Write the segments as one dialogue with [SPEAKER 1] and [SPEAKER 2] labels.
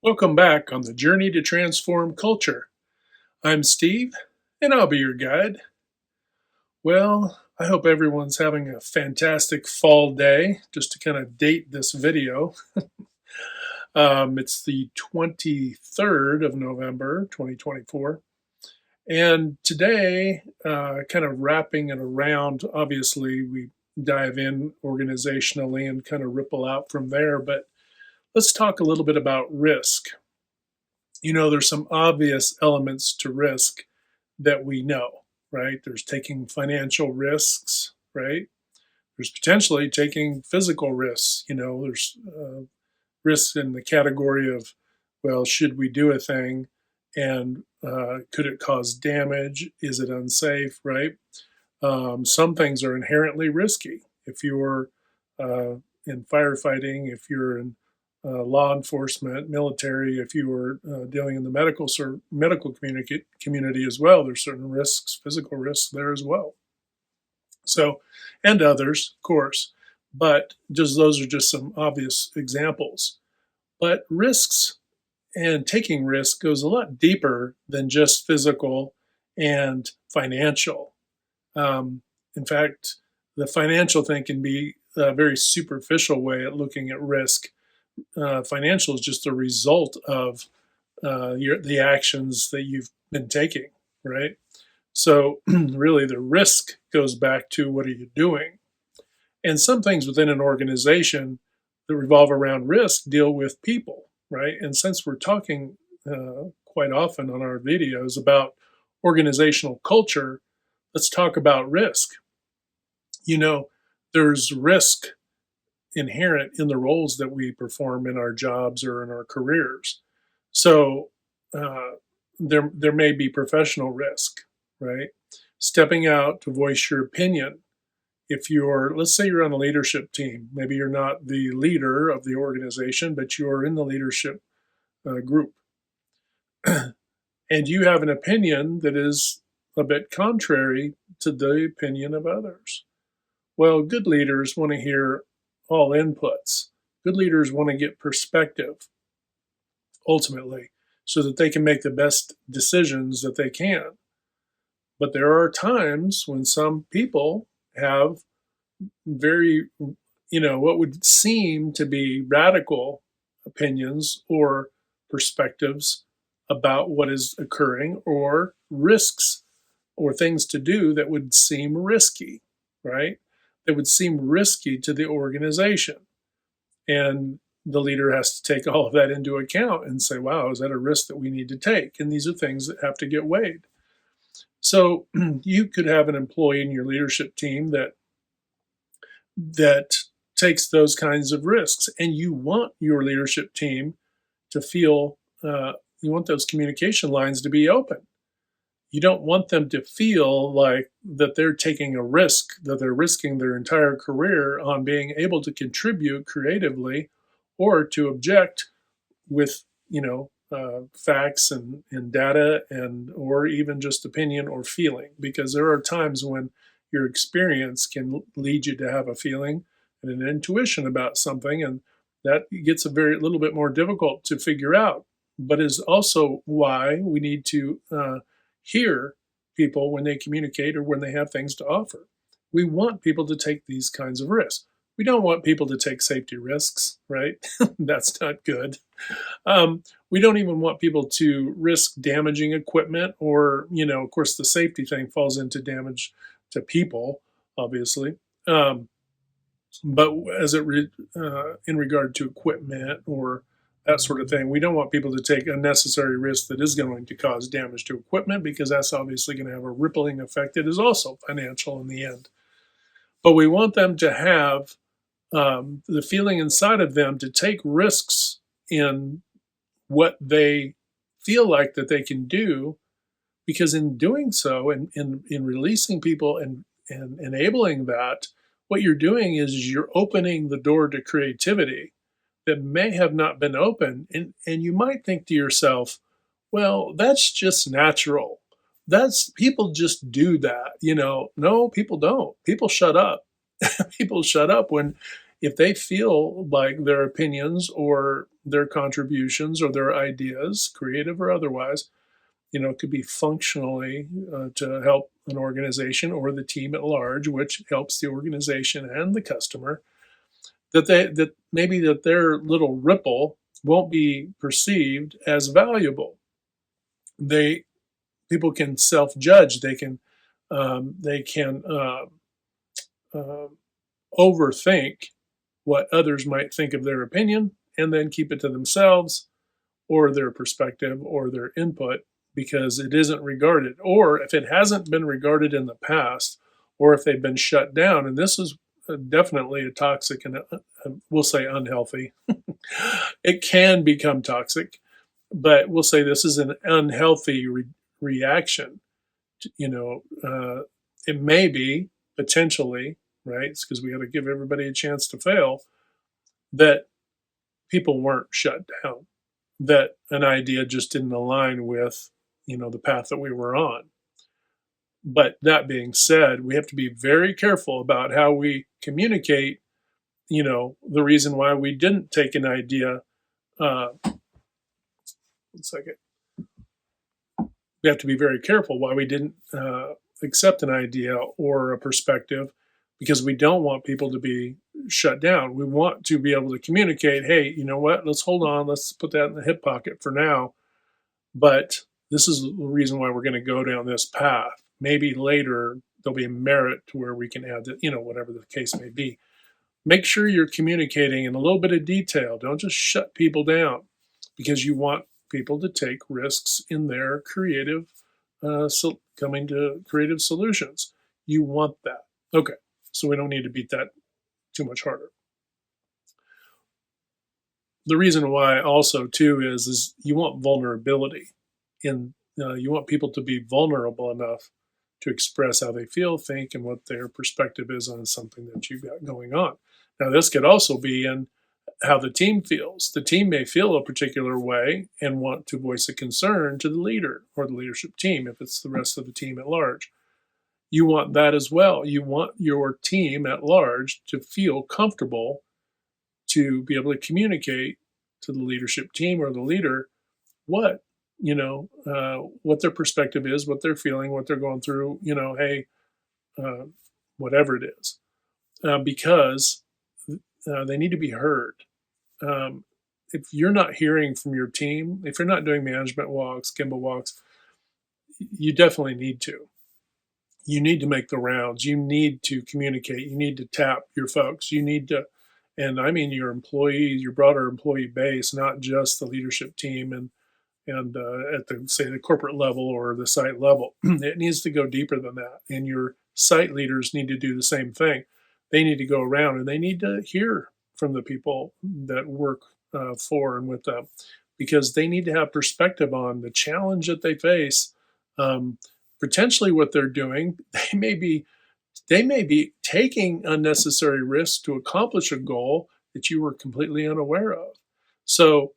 [SPEAKER 1] Welcome back on the journey to transform culture. I'm Steve, and I'll be your guide. Well, I hope everyone's having a fantastic fall day. Just to kind of date this video, it's the 23rd of November, 2024. And today, kind of wrapping it around, obviously, we dive in organizationally and kind of ripple out from there. But let's talk a little bit about risk. There's some obvious elements to risk that we know, right? There's taking financial risks, right? There's potentially taking physical risks. There's risks in the category of, well, should we do a thing? And could it cause damage? Is it unsafe, right? Some things are inherently risky. If you're in firefighting, if you're in law enforcement, military, if you were dealing in the medical community as well, there's certain risks, physical risks there as well. So, and others, of course, but just those are just some obvious examples. But risks and taking risk goes a lot deeper than just physical and financial. In fact, the financial thing can be a very superficial way at looking at risk. Financial is just a result of the actions that you've been taking, right? So really, the risk goes back to what are you doing, and some things within an organization that revolve around risk deal with people, right? And since we're talking quite often on our videos about organizational culture, let's talk about risk. You know, there's risk inherent in the roles that we perform in our jobs or in our careers. So uh, there may be professional risk, right? Stepping out to voice your opinion. If you're, let's say you're on a leadership team, maybe you're not the leader of the organization, but you're in the leadership group, and you have an opinion that is a bit contrary to the opinion of others. Well, good leaders want to hear all inputs. Good leaders want to get perspective ultimately so that they can make the best decisions that they can. But there are times when some people have very, what would seem to be radical opinions or perspectives about what is occurring or risks or things to do that would seem risky, right? That would seem risky to the organization. And the leader has to take all of that into account and say, wow, is that a risk that we need to take? And these are things that have to get weighed. So you could have an employee in your leadership team that takes those kinds of risks, and you want your leadership team to feel you want those communication lines to be open. You don't want them to feel like that they're taking a risk, that they're risking their entire career on being able to contribute creatively or to object with, facts and data and or even just opinion or feeling. Because there are times when your experience can lead you to have a feeling and an intuition about something, and that gets a very little bit more difficult to figure out. But is also why we need to hear people when they communicate or when they have things to offer. We want people to take these kinds of risks. We don't want people to take safety risks, right? That's not good. We don't even want people to risk damaging equipment, or, of course, the safety thing falls into damage to people, obviously. But as in regard to equipment or that sort of thing, we don't want people to take unnecessary risk that is going to cause damage to equipment, because that's obviously going to have a rippling effect that is also financial in the end. But we want them to have the feeling inside of them to take risks in what they feel like that they can do, because in doing so and in releasing people and enabling that, what you're doing is you're opening the door to creativity that may have not been open. And you might think to yourself, well, that's just natural. That's people just do that. No, people don't. People shut up. People shut up when if they feel like their opinions or their contributions or their ideas, creative or otherwise, could be functionally to help an organization or the team at large, which helps the organization and the customer, that maybe that their little ripple won't be perceived as valuable. They People can self-judge. They can overthink what others might think of their opinion and then keep it to themselves or their perspective or their input because it isn't regarded, or if it hasn't been regarded in the past, or if they've been shut down. And this is definitely a toxic and we'll say unhealthy. It can become toxic, but we'll say this is an unhealthy reaction. It may be potentially, right? It's because we got to give everybody a chance to fail, that people weren't shut down, that an idea just didn't align with, the path that we were on. But that being said, we have to be very careful about how we communicate, the reason why we didn't take an idea. 1 second. We have to be very careful why we didn't accept an idea or a perspective, because we don't want people to be shut down. We want to be able to communicate, hey, you know what, let's hold on, let's put that in the hip pocket for now. But this is the reason why we're going to go down this path. Maybe later there'll be merit to where we can add that, whatever the case may be. Make sure you're communicating in a little bit of detail. Don't just shut people down, because you want people to take risks in their creative, coming to creative solutions. You want that. Okay, so we don't need to beat that too much harder. The reason why also too is you want vulnerability you want people to be vulnerable enough to express how they feel, think, and what their perspective is on something that you've got going on. Now, this could also be in how the team feels. The team may feel a particular way and want to voice a concern to the leader or the leadership team if it's the rest of the team at large. You want that as well. You want your team at large to feel comfortable to be able to communicate to the leadership team or the leader what what their perspective is, what they're feeling, what they're going through. Hey, whatever it is, because they need to be heard. If you're not hearing from your team, if you're not doing management walks, Gemba walks, you definitely need to. You need to make the rounds. You need to communicate. You need to tap your folks. You need to, and I mean your employees, your broader employee base, not just the leadership team and at the corporate level or the site level. It needs to go deeper than that. And your site leaders need to do the same thing. They need to go around and they need to hear from the people that work for and with them, because they need to have perspective on the challenge that they face. Potentially what they're doing, they may be taking unnecessary risks to accomplish a goal that you were completely unaware of. So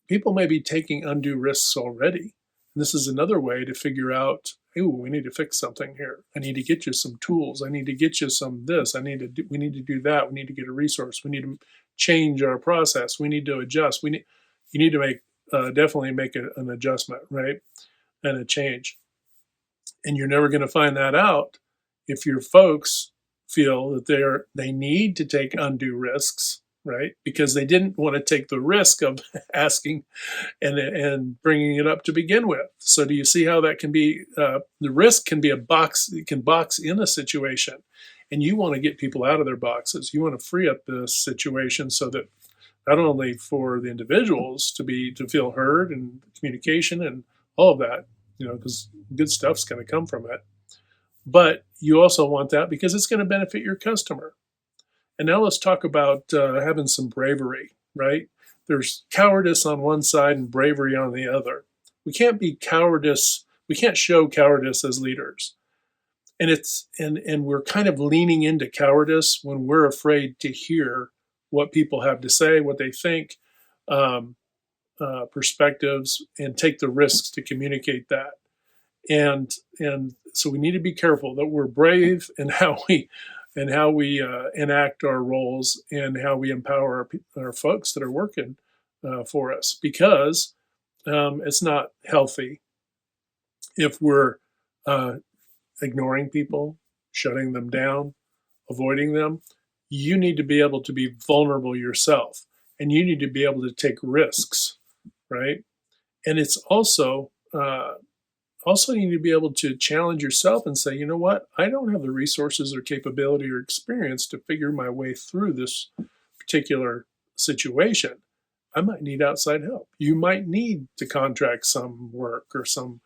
[SPEAKER 1] people may be taking undue risks already. And this is another way to figure out, ooh, we need to fix something here. I need to get you some tools. I need to get you some this. We need to do that. We need to get a resource. We need to change our process. We need to adjust. You need to definitely make an adjustment, right? And a change. And you're never going to find that out if your folks feel that they need to take undue risks, right? Because they didn't want to take the risk of asking and bringing it up to begin with. So do you see how that can be, the risk can be it can box in a situation, and you want to get people out of their boxes. You want to free up the situation so that not only for the individuals to feel heard and communication and all of that, because good stuff's going to come from it. But you also want that because it's going to benefit your customer. And now let's talk about having some bravery, right? There's cowardice on one side and bravery on the other. We can't be cowardice. We can't show cowardice as leaders. And we're kind of leaning into cowardice when we're afraid to hear what people have to say, what they think, perspectives, and take the risks to communicate that. And so we need to be careful that we're brave in how we and how we enact our roles and how we empower our folks that are working for us, because it's not healthy if we're uh, ignoring people, shutting them down, avoiding them. You need to be able to be vulnerable yourself, and you need to be able to take risks, right? And it's also you need to be able to challenge yourself and say, you know what, I don't have the resources or capability or experience to figure my way through this particular situation. I might need outside help. You might need to contract some work or some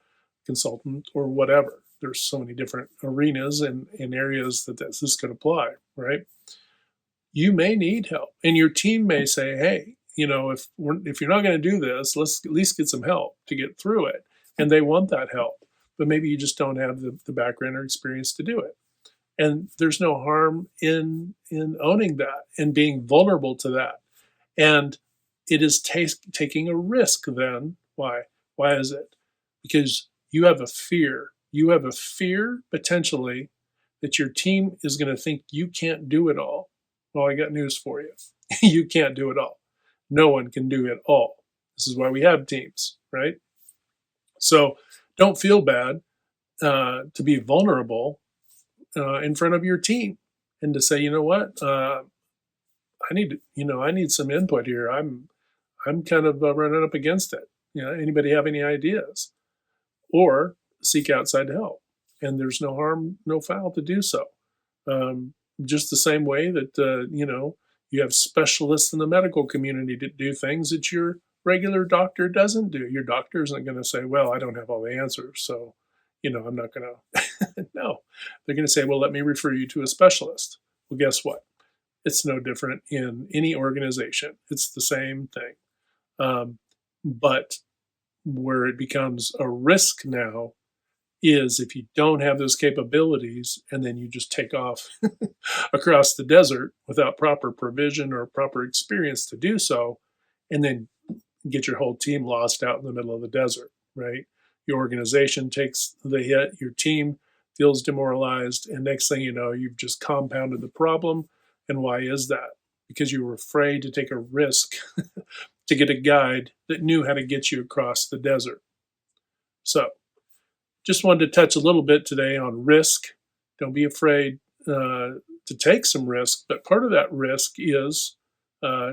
[SPEAKER 1] consultant or whatever. There's so many different arenas and areas that this could apply, right? You may need help, and your team may say, "Hey, if you're not going to do this, let's at least get some help to get through it." And they want that help, but maybe you just don't have the background or experience to do it. And there's no harm in owning that and being vulnerable to that. And it is taking a risk. Then why is it? Because you have a fear. You have a fear potentially that your team is going to think you can't do it all. Well, I got news for you. You can't do it all. No one can do it all. This is why we have teams, right? So don't feel bad to be vulnerable in front of your team and to say, you know what, I need some input here. I'm kind of running up against it. Anybody have any ideas? Or seek outside help. And there's no harm, no foul to do so. Um, just the same way that you have specialists in the medical community to do things that your regular doctor doesn't do. Your doctor isn't going to say, "Well, I don't have all the answers, so I'm not going to." No, they're going to say, "Well, let me refer you to a specialist." Well, guess what? It's no different in any organization. It's the same thing. But where it becomes a risk now is if you don't have those capabilities and then you just take off across the desert without proper provision or proper experience to do so, and then get your whole team lost out in the middle of the desert, right? Your organization takes the hit, your team feels demoralized, and next thing you know, you've just compounded the problem. And why is that? Because you were afraid to take a risk to get a guide that knew how to get you across the desert. So, just wanted to touch a little bit today on risk. Don't be afraid to take some risk, but part of that risk is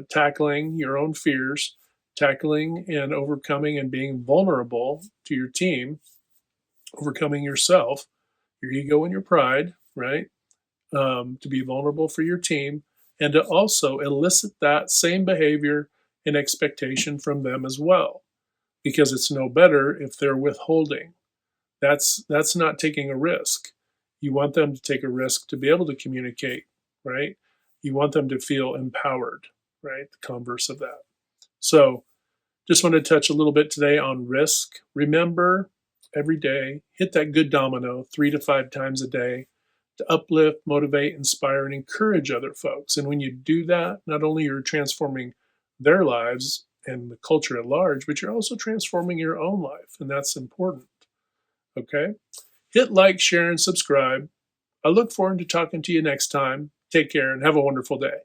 [SPEAKER 1] tackling your own fears, tackling and overcoming and being vulnerable to your team, overcoming yourself, your ego and your pride, right? To be vulnerable for your team and to also elicit that same behavior and expectation from them as well, because it's no better if they're withholding. That's not taking a risk. You want them to take a risk to be able to communicate, right? You want them to feel empowered, right? The converse of that. So, just want to touch a little bit today on risk. Remember, every day, hit that good domino 3 to 5 times a day to uplift, motivate, inspire, and encourage other folks. And when you do that, not only you're transforming their lives and the culture at large, but you're also transforming your own life. And that's important. Okay? Hit like, share, and subscribe. I look forward to talking to you next time. Take care and have a wonderful day.